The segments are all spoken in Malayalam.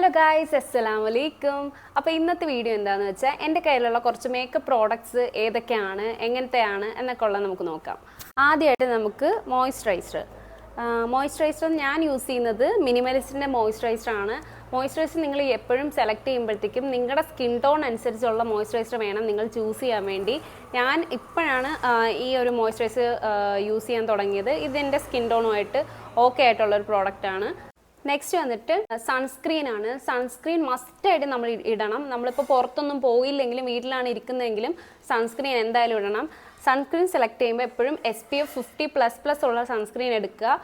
ഹലോ ഗായ്സ്, അസ്സലാമലൈക്കും. അപ്പോൾ ഇന്നത്തെ വീഡിയോ എന്താണെന്ന് വെച്ചാൽ എൻ്റെ കയ്യിലുള്ള കുറച്ച് മേക്കപ്പ് പ്രോഡക്ട്സ് ഏതൊക്കെയാണ്, എങ്ങനത്തെയാണ് എന്നൊക്കെ ഉള്ളത് നമുക്ക് നോക്കാം. ആദ്യമായിട്ട് നമുക്ക് മോയ്സ്ചറൈസർ ഞാൻ യൂസ് ചെയ്യുന്നത് മിനിമലിസ്റ്റിൻ്റെ മോയ്സ്ചറൈസറാണ്. മോയ്സ്ചറൈസർ നിങ്ങൾ എപ്പോഴും സെലക്ട് ചെയ്യുമ്പോഴത്തേക്കും നിങ്ങളുടെ സ്കിൻ ടോൺ അനുസരിച്ചുള്ള മോയ്സ്ചറൈസർ വേണം നിങ്ങൾ ചൂസ് ചെയ്യാൻ വേണ്ടി. ഞാൻ ഇപ്പോഴാണ് ഈ ഒരു മോയ്സ്ചറൈസർ യൂസ് ചെയ്യാൻ തുടങ്ങിയത്. ഇതെൻ്റെ സ്കിൻ ടോണുമായിട്ട് ഓക്കെ ആയിട്ടുള്ളൊരു പ്രോഡക്റ്റാണ്. നെക്സ്റ്റ് വന്നിട്ട് സൺസ്ക്രീൻ ആണ്. സൺസ്ക്രീൻ മസ്റ്റായിട്ട് നമ്മൾ ഇടണം. നമ്മളിപ്പോൾ പുറത്തൊന്നും പോയില്ലെങ്കിലും വീട്ടിലാണ് ഇരിക്കുന്നതെങ്കിലും സൺസ്ക്രീൻ എന്തായാലും ഇടണം. സൺസ്ക്രീൻ സെലക്ട് ചെയ്യുമ്പോൾ എപ്പോഴും SPF 50++ ഉള്ള സൺസ്ക്രീൻ എടുക്കുക.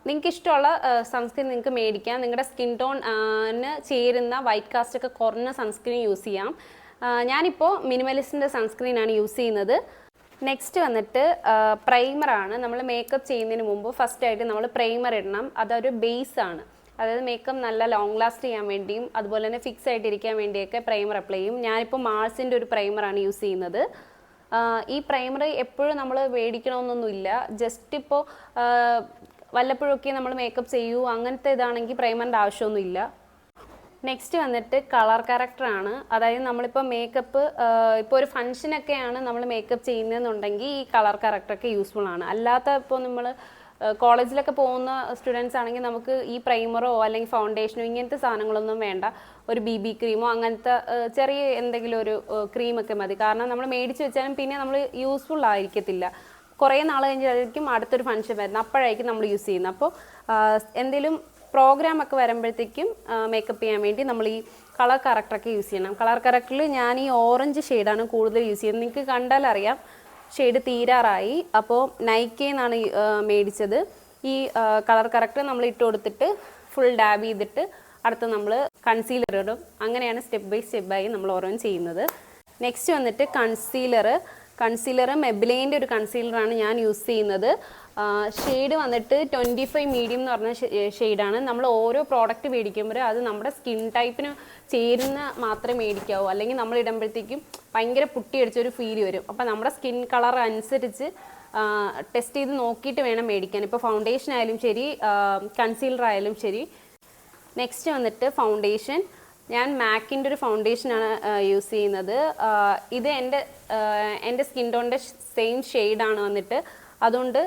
നിങ്ങൾക്ക് ഇഷ്ടമുള്ള സൺസ്ക്രീൻ നിങ്ങൾക്ക് മേടിക്കാം. നിങ്ങളുടെ സ്കിൻ ടോണിന് ചേരുന്ന വൈറ്റ് കാസ്റ്റ് ഒക്കെ കുറഞ്ഞ സൺസ്ക്രീൻ യൂസ് ചെയ്യാം. ഞാനിപ്പോൾ മിനിമലിസ്റ്റിൻ്റെ സൺസ്ക്രീനാണ് യൂസ് ചെയ്യുന്നത്. നെക്സ്റ്റ് വന്നിട്ട് പ്രൈമറാണ്. നമ്മൾ മേക്കപ്പ് ചെയ്യുന്നതിന് മുമ്പ് ഫസ്റ്റായിട്ട് നമ്മൾ പ്രൈമർ ഇടണം. അതൊരു ബേസാണ്. അതായത് മേക്കപ്പ് നല്ല ലോങ് ലാസ്റ്റ് ചെയ്യാൻ വേണ്ടിയും അതുപോലെ തന്നെ ഫിക്സ് ആയിട്ടിരിക്കാൻ വേണ്ടിയൊക്കെ പ്രൈമർ അപ്ലൈ ചെയ്യും. ഞാനിപ്പോൾ മാൾസിൻ്റെ ഒരു പ്രൈമറാണ് യൂസ് ചെയ്യുന്നത്. ഈ പ്രൈമർ എപ്പോഴും നമ്മൾ മേടിക്കണമെന്നൊന്നുമില്ല. ജസ്റ്റ് ഇപ്പോൾ വല്ലപ്പോഴൊക്കെ നമ്മൾ മേക്കപ്പ് ചെയ്യൂ അങ്ങനത്തെ ഇതാണെങ്കിൽ പ്രൈമറിൻ്റെ ആവശ്യമൊന്നുമില്ല. നെക്സ്റ്റ് വന്നിട്ട് കളർ കറക്ടറാണ്. അതായത് നമ്മളിപ്പോൾ മേക്കപ്പ് ഇപ്പോൾ ഒരു ഫംഗ്ഷനൊക്കെയാണ് നമ്മൾ മേക്കപ്പ് ചെയ്യുന്നതെന്നുണ്ടെങ്കിൽ ഈ കളർ കറക്ടറൊക്കെ യൂസ്ഫുൾ ആണ്. അല്ലാത്ത ഇപ്പോൾ നമ്മൾ കോളേജിലൊക്കെ പോകുന്ന സ്റ്റുഡൻസ് ആണെങ്കിൽ നമുക്ക് ഈ പ്രൈമറോ അല്ലെങ്കിൽ ഫൗണ്ടേഷനോ ഇങ്ങനത്തെ സാധനങ്ങളൊന്നും വേണ്ട. ഒരു BB ക്രീമോ അങ്ങനത്തെ ചെറിയ എന്തെങ്കിലും ഒരു ക്രീമൊക്കെ മതി. കാരണം നമ്മൾ മേടിച്ച് വെച്ചാലും പിന്നെ നമ്മൾ യൂസ്ഫുൾ ആയിരിക്കത്തില്ല. കുറേ നാൾ കഴിഞ്ഞായിരിക്കും അടുത്തൊരു ഫംഗ്ഷൻ വരുന്നത്, അപ്പോഴായിരിക്കും നമ്മൾ യൂസ് ചെയ്യുന്നത്. അപ്പോൾ എന്തെങ്കിലും പ്രോഗ്രാം ഒക്കെ വരുമ്പോഴത്തേക്കും മേക്കപ്പ് ചെയ്യാൻ വേണ്ടി നമ്മൾ ഈ കളർ കറക്ടറൊക്കെ യൂസ് ചെയ്യണം. കളർ കറക്ടറിൽ ഞാൻ ഈ ഓറഞ്ച് ഷെയ്ഡാണ് കൂടുതൽ യൂസ് ചെയ്യുന്നത്. നിങ്ങൾക്ക് കണ്ടാലറിയാം ഷെയ്ഡ് തീരാറായി. അപ്പോൾ നൈക്കയെന്നാണ് മേടിച്ചത്. ഈ കളർ കറക്ടർ നമ്മൾ ഇട്ട് കൊടുത്തിട്ട് ഫുൾ ഡാബ് ചെയ്തിട്ട് അടുത്ത് നമ്മൾ കൺസീലർ ഇടും. അങ്ങനെയാണ് സ്റ്റെപ്പ് ബൈ സ്റ്റെപ്പായി നമ്മൾ ഓരോന്ന് ചെയ്യുന്നത്. നെക്സ്റ്റ് വന്നിട്ട് കൺസീലർ മെബ്ലിൻ്റെ ഒരു കൺസീലറാണ് ഞാൻ യൂസ് ചെയ്യുന്നത്. ഷെയ്ഡ് വന്നിട്ട് 25 മീഡിയം എന്ന് പറഞ്ഞ ഷെയ്ഡാണ്. നമ്മൾ ഓരോ പ്രോഡക്റ്റ് മേടിക്കുമ്പോൾ അത് നമ്മുടെ സ്കിൻ ടൈപ്പിന് ചേരുന്ന മാത്രമേ മേടിക്കാവൂ. അല്ലെങ്കിൽ നമ്മൾ ഇടുമ്പോഴത്തേക്കും ഭയങ്കര പുട്ടിയടിച്ചൊരു ഫീൽ വരും. അപ്പോൾ നമ്മുടെ സ്കിൻ കളർ അനുസരിച്ച് ടെസ്റ്റ് ചെയ്ത് നോക്കിയിട്ട് വേണം മേടിക്കാൻ. ഇപ്പോൾ ഫൗണ്ടേഷൻ ആയാലും ശരി, കൺസീലർ ആയാലും ശരി. നെക്സ്റ്റ് വന്നിട്ട് ഫൗണ്ടേഷൻ. ഞാൻ മാക്കിൻ്റെ ഒരു ഫൗണ്ടേഷനാണ് യൂസ് ചെയ്യുന്നത്. ഇത് എൻ്റെ സ്കിൻ ടോണിൻ്റെ സെയിം ഷെയ്ഡാണ് വന്നിട്ട്. അതുകൊണ്ട്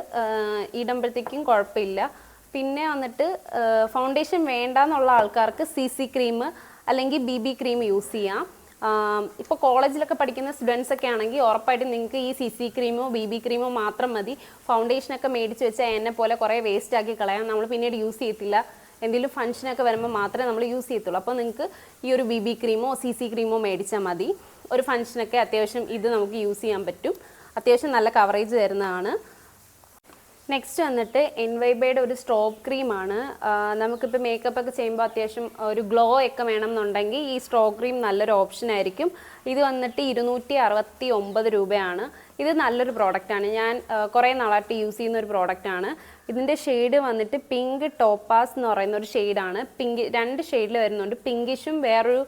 ഇടുമ്പോഴത്തേക്കും കുഴപ്പമില്ല. പിന്നെ വന്നിട്ട് ഫൗണ്ടേഷൻ വേണ്ടാന്നുള്ള ആൾക്കാർക്ക് CC ക്രീം അല്ലെങ്കിൽ BB ക്രീം യൂസ് ചെയ്യാം. ഇപ്പോൾ കോളേജിലൊക്കെ പഠിക്കുന്ന സ്റ്റുഡൻസ് ഒക്കെ ആണെങ്കിൽ ഉറപ്പായിട്ടും നിങ്ങൾക്ക് ഈ CC ക്രീമോ BB ക്രീമോ മാത്രം മതി. ഫൗണ്ടേഷനൊക്കെ മേടിച്ച് വെച്ചാൽ എന്നെ പോലെ കുറേ വേസ്റ്റ് ആക്കി കളയാം. നമ്മൾ പിന്നീട് യൂസ് ചെയ്യത്തില്ല. എന്തെങ്കിലും ഫംഗ്ഷനൊക്കെ വരുമ്പോൾ മാത്രമേ നമ്മൾ യൂസ് ചെയ്യത്തുള്ളൂ. അപ്പോൾ നിങ്ങൾക്ക് ഈ ഒരു BB ക്രീമോ CC ക്രീമോ മേടിച്ചാൽ മതി. ഒരു ഫംഗ്ഷനൊക്കെ അത്യാവശ്യം ഇത് നമുക്ക് യൂസ് ചെയ്യാൻ പറ്റും. അത്യാവശ്യം നല്ല കവറേജ് തരുന്നതാണ്. നെക്സ്റ്റ് വന്നിട്ട് എൻവൈബയുടെ ഒരു സ്ട്രോബ് ക്രീമാണ്. നമുക്കിപ്പോൾ മേക്കപ്പ് ഒക്കെ ചെയ്യുമ്പോൾ അത്യാവശ്യം ഒരു ഗ്ലോ ഒക്കെ വേണം എന്നുണ്ടെങ്കിൽ ഈ സ്ട്രോബ് ക്രീം നല്ലൊരു ഓപ്ഷൻ ആയിരിക്കും. ഇത് വന്നിട്ട് 269 രൂപയാണ്. ഇത് നല്ലൊരു പ്രോഡക്റ്റാണ്. ഞാൻ കുറേ നാളായിട്ട് യൂസ് ചെയ്യുന്ന ഒരു പ്രോഡക്റ്റാണ്. ഇതിൻ്റെ ഷെയ്ഡ് വന്നിട്ട് പിങ്ക് ടോപ്പാസ് എന്ന് പറയുന്ന ഒരു ഷെയ്ഡാണ്. പിങ്ക് 2 ഷെയ്ഡിൽ വരുന്നുണ്ട്. പിങ്കിഷും വേറൊരു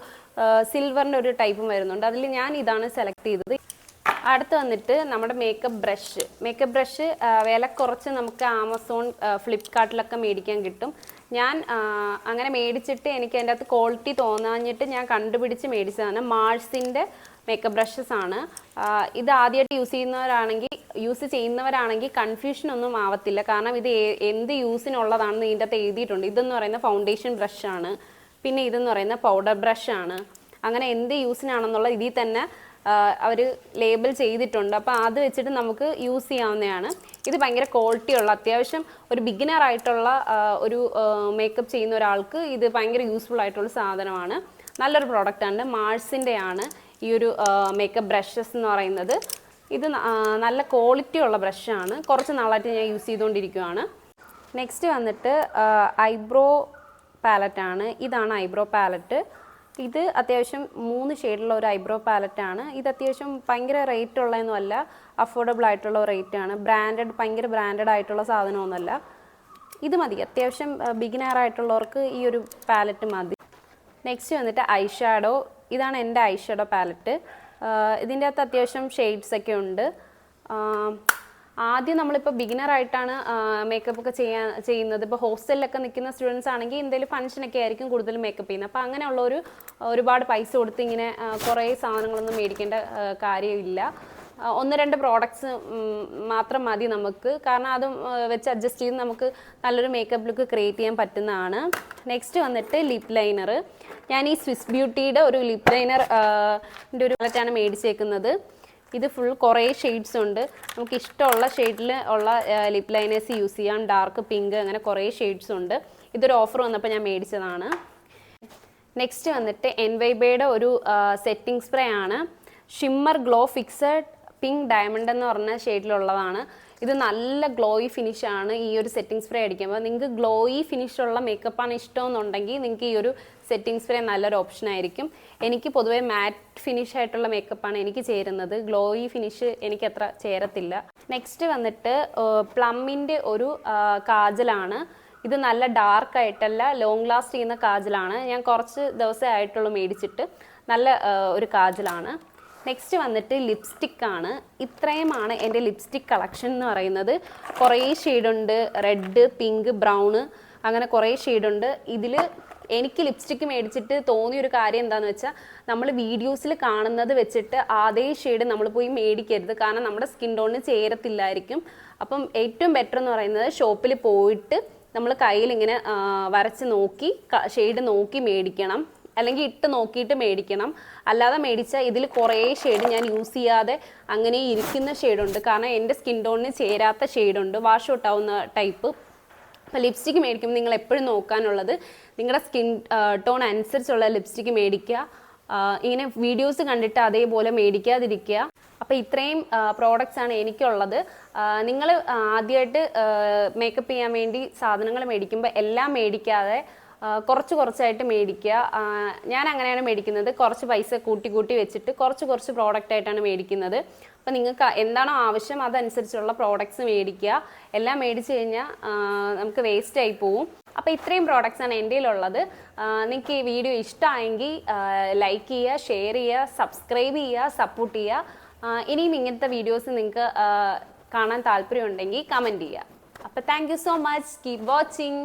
സിൽവറിൻ്റെ ഒരു ടൈപ്പും വരുന്നുണ്ട്. അതിൽ ഞാൻ ഇതാണ് സെലക്ട് ചെയ്തത്. അടുത്ത് വന്നിട്ട് നമ്മുടെ മേക്കപ്പ് ബ്രഷ് വില കുറച്ച് നമുക്ക് ആമസോൺ, ഫ്ലിപ്കാർട്ടിലൊക്കെ മേടിക്കാൻ കിട്ടും. ഞാൻ അങ്ങനെ മേടിച്ചിട്ട് എനിക്ക് അതിൻ്റെ അകത്ത് ക്വാളിറ്റി തോന്നാഞ്ഞിട്ട് ഞാൻ കണ്ടുപിടിച്ച് മേടിച്ചതാണ്. മാൾസിൻ്റെ മേക്കപ്പ് ബ്രഷസ് ആണ്. ഇത് ആദ്യമായിട്ട് യൂസ് ചെയ്യുന്നവരാണെങ്കിൽ കൺഫ്യൂഷൻ ഒന്നും ആവത്തില്ല. കാരണം ഇത് എന്ത് യൂസിനുള്ളതാണെന്ന് ഇതിൻ്റെ അകത്ത് എഴുതിയിട്ടുണ്ട്. ഇതെന്ന് പറയുന്ന ഫൗണ്ടേഷൻ ബ്രഷാണ്. പിന്നെ ഇതെന്ന് പറയുന്ന പൗഡർ ബ്രഷാണ്. അങ്ങനെ എന്ത് യൂസിനാണെന്നുള്ള ഇതിൽ തന്നെ അവർ ലേബിൾ ചെയ്തിട്ടുണ്ട്. അപ്പോൾ അത് വെച്ചിട്ട് നമുക്ക് യൂസ് ചെയ്യാവുന്നതാണ്. ഇത് ഭയങ്കര ക്വാളിറ്റിയുള്ള, അത്യാവശ്യം ഒരു ബിഗിനർ ആയിട്ടുള്ള ഒരു മേക്കപ്പ് ചെയ്യുന്ന ഒരാൾക്ക് ഇത് ഭയങ്കര യൂസ്ഫുൾ ആയിട്ടുള്ള സാധനമാണ്. നല്ലൊരു പ്രോഡക്റ്റാണ്. മാൾസിൻ്റെ ആണ് ഈ ഒരു മേക്കപ്പ് ബ്രഷസ് എന്ന് പറയുന്നത്. ഇത് നല്ല ക്വാളിറ്റി ഉള്ള ബ്രഷാണ്. കുറച്ച് നാളായിട്ട് ഞാൻ യൂസ് ചെയ്തുകൊണ്ടിരിക്കുകയാണ്. നെക്സ്റ്റ് വന്നിട്ട് ഐബ്രോ പാലറ്റാണ്. ഇതാണ് ഐബ്രോ പാലറ്റ്. ഇത് അത്യാവശ്യം 3 ഷെയ്ഡുള്ള ഒരു ഐബ്രോ പാലറ്റാണ്. ഇത് അത്യാവശ്യം ഭയങ്കര റേറ്റ് ഉള്ളതൊന്നുമല്ല, അഫോർഡബിൾ ആയിട്ടുള്ള റേറ്റാണ്. ഭയങ്കര ബ്രാൻഡഡ് ആയിട്ടുള്ള സാധനമൊന്നുമല്ല. ഇത് മതി. അത്യാവശ്യം ബിഗിനർ ആയിട്ടുള്ളവർക്ക് ഈ ഒരു പാലറ്റ് മതി. നെക്സ്റ്റ് വന്നിട്ട് ഐഷാഡോ. ഇതാണ് എൻ്റെ ഐഷാഡോ പാലറ്റ്. ഇതിൻ്റെ അകത്ത് അത്യാവശ്യം ഷെയ്ഡ്സ് ഒക്കെ ഉണ്ട്. ആദ്യം നമ്മളിപ്പോൾ ബിഗിനറായിട്ടാണ് മേക്കപ്പ് ഒക്കെ ചെയ്യുന്നത്. ഇപ്പോൾ ഹോസ്റ്റലിലൊക്കെ നിൽക്കുന്ന സ്റ്റുഡൻസ് ആണെങ്കിൽ എന്തെങ്കിലും ഫംഗ്ഷനൊക്കെ ആയിരിക്കും കൂടുതലും മേക്കപ്പ് ചെയ്യുന്നത്. അപ്പോൾ അങ്ങനെയുള്ളൊരു ഒരുപാട് പൈസ കൊടുത്ത് ഇങ്ങനെ കുറേ സാധനങ്ങളൊന്നും മേടിക്കേണ്ട കാര്യമില്ല. 1-2 പ്രോഡക്ട്സ് മാത്രം മതി നമുക്ക്. കാരണം അതും വെച്ച് അഡ്ജസ്റ്റ് ചെയ്ത് നമുക്ക് നല്ലൊരു മേക്കപ്പ് ലുക്ക് ക്രിയേറ്റ് ചെയ്യാൻ പറ്റുന്നതാണ്. നെക്സ്റ്റ് വന്നിട്ട് ലിപ് ലൈനർ. ഞാൻ ഈ സ്വിസ് ബ്യൂട്ടിയുടെ ഒരു ലിപ് ലൈനർ ഒരു പാലറ്റാണ് മേടിച്ചേക്കുന്നത്. ഇത് ഫുൾ കുറേ ഷെയ്ഡ്സ് ഉണ്ട്. നമുക്ക് ഇഷ്ടമുള്ള ഷെയ്ഡിൽ ഉള്ള ലിപ് ലൈനേഴ്സ് യൂസ് ചെയ്യാം. ഡാർക്ക് പിങ്ക് അങ്ങനെ കുറേ ഷെയ്ഡ്സ് ഉണ്ട്. ഇതൊരു ഓഫർ വന്നപ്പോൾ ഞാൻ മേടിച്ചതാണ്. നെക്സ്റ്റ് വന്നിട്ട് എൻവൈബയുടെ ഒരു സെറ്റിംഗ് സ്പ്രേ ആണ്. Shimmer glow fixed pink diamond എന്ന് പറഞ്ഞ ഷെയ്ഡിലുള്ളതാണ്. ഇത് നല്ല ഗ്ലോയി ഫിനിഷാണ്. ഈ ഒരു സെറ്റിംഗ് സ്പ്രേ അടിക്കുമ്പോൾ നിങ്ങൾക്ക് ഗ്ലോയി ഫിനിഷുള്ള മേക്കപ്പാണ് ഇഷ്ടമെന്നുണ്ടെങ്കിൽ നിങ്ങൾക്ക് ഈ ഒരു സെറ്റിംഗ് സ്പ്രേ നല്ലൊരു ഓപ്ഷൻ ആയിരിക്കും. എനിക്ക് പൊതുവേ മാറ്റ് ഫിനിഷ് ആയിട്ടുള്ള മേക്കപ്പാണ് എനിക്ക് ചേരുന്നത്. ഗ്ലോയി ഫിനിഷ് എനിക്ക് അത്ര ചേരത്തില്ല. നെക്സ്റ്റ് വന്നിട്ട് പ്ലമ്മിൻ്റെ ഒരു കാജലാണ്. ഇത് നല്ല ഡാർക്ക് ആയിട്ടല്ല, ലോങ് ലാസ്റ്റ് ചെയ്യുന്ന കാജലാണ്. ഞാൻ കുറച്ച് ദിവസമേ ആയിട്ടുള്ളൂ മേടിച്ചിട്ട്. നല്ല ഒരു കാജലാണ്. നെക്സ്റ്റ് വന്നിട്ട് ലിപ്സ്റ്റിക് ആണ്. ഇത്രയുമാണ് എൻ്റെ ലിപ്സ്റ്റിക് കളക്ഷൻ എന്ന് പറയുന്നത്. കുറേ ഷെയ്ഡുണ്ട്, റെഡ്, പിങ്ക്, ബ്രൗണ്, അങ്ങനെ കുറേ ഷെയ്ഡുണ്ട്. ഇതിൽ എനിക്ക് ലിപ്സ്റ്റിക്ക് മേടിച്ചിട്ട് തോന്നിയൊരു കാര്യം എന്താണെന്ന് വെച്ചാൽ, നമ്മൾ വീഡിയോസിൽ കാണുന്നത് വെച്ചിട്ട് അതേ ഷെയ്ഡ് നമ്മൾ പോയി മേടിക്കരുത്. കാരണം നമ്മുടെ സ്കിൻ ടോണിന് ചേരത്തില്ലായിരിക്കും. അപ്പം ഏറ്റവും ബെറ്റർ എന്ന് പറയുന്നത് ഷോപ്പിൽ പോയിട്ട് നമ്മൾ കയ്യിൽ ഇങ്ങനെ വരച്ച് നോക്കി ഷെയ്ഡ് നോക്കി മേടിക്കണം. അല്ലെങ്കിൽ ഇട്ട് നോക്കിയിട്ട് മേടിക്കണം. അല്ലാതെ മേടിച്ചാൽ ഇതിൽ കുറേ ഷെയ്ഡ് ഞാൻ യൂസ് ചെയ്യാതെ അങ്ങനെ ഇരിക്കുന്ന ഷെയ്ഡുണ്ട്. കാരണം എൻ്റെ സ്കിൻ ടോണിന് ചേരാത്ത ഷെയ്ഡുണ്ട്, വാഷ് ഔട്ട് ആവുന്ന ടൈപ്പ്. അപ്പോൾ ലിപ്സ്റ്റിക്ക് മേടിക്കുമ്പോൾ നിങ്ങൾ എപ്പോഴും നോക്കാനുള്ളത് നിങ്ങളുടെ സ്കിൻ ടോൺ അനുസരിച്ചുള്ള ലിപ്സ്റ്റിക്ക് മേടിക്കുക. ഇങ്ങനെ വീഡിയോസ് കണ്ടിട്ട് അതേപോലെ മേടിക്കാതിരിക്കുക. അപ്പോൾ ഇത്രയും പ്രോഡക്റ്റ്സ് ആണ് എനിക്കുള്ളത്. നിങ്ങൾ ആദ്യമായിട്ട് മേക്കപ്പ് ചെയ്യാൻ വേണ്ടി സാധനങ്ങൾ മേടിക്കുമ്പോൾ എല്ലാം മേടിക്കാതെ കുറച്ചായിട്ട് മേടിക്കുക. ഞാൻ അങ്ങനെയാണ് മേടിക്കുന്നത്. കുറച്ച് പൈസ കൂട്ടി വെച്ചിട്ട് കുറച്ച് പ്രോഡക്റ്റ് ആയിട്ടാണ് മേടിക്കുന്നത്. അപ്പോൾ നിങ്ങൾക്ക് എന്താണോ ആവശ്യം അതനുസരിച്ചുള്ള പ്രോഡക്ട്സ് മേടിക്കുക. എല്ലാം മേടിച്ച് കഴിഞ്ഞാൽ നമുക്ക് വേസ്റ്റ് ആയി പോവും. അപ്പോൾ ഇത്രയും പ്രോഡക്റ്റ്സ് ആണ് എൻ്റെ കയ്യിലുള്ളത്. നിങ്ങൾക്ക് ഈ വീഡിയോ ഇഷ്ടമായെങ്കിൽ ലൈക്ക് ചെയ്യുക, ഷെയർ ചെയ്യുക, സബ്സ്ക്രൈബ് ചെയ്യുക, സപ്പോർട്ട് ചെയ്യുക. ഇനിയും ഇങ്ങനത്തെ വീഡിയോസ് നിങ്ങൾക്ക് കാണാൻ താല്പര്യമുണ്ടെങ്കിൽ കമൻറ്റ് ചെയ്യുക. അപ്പോൾ thank you so much. Keep watching.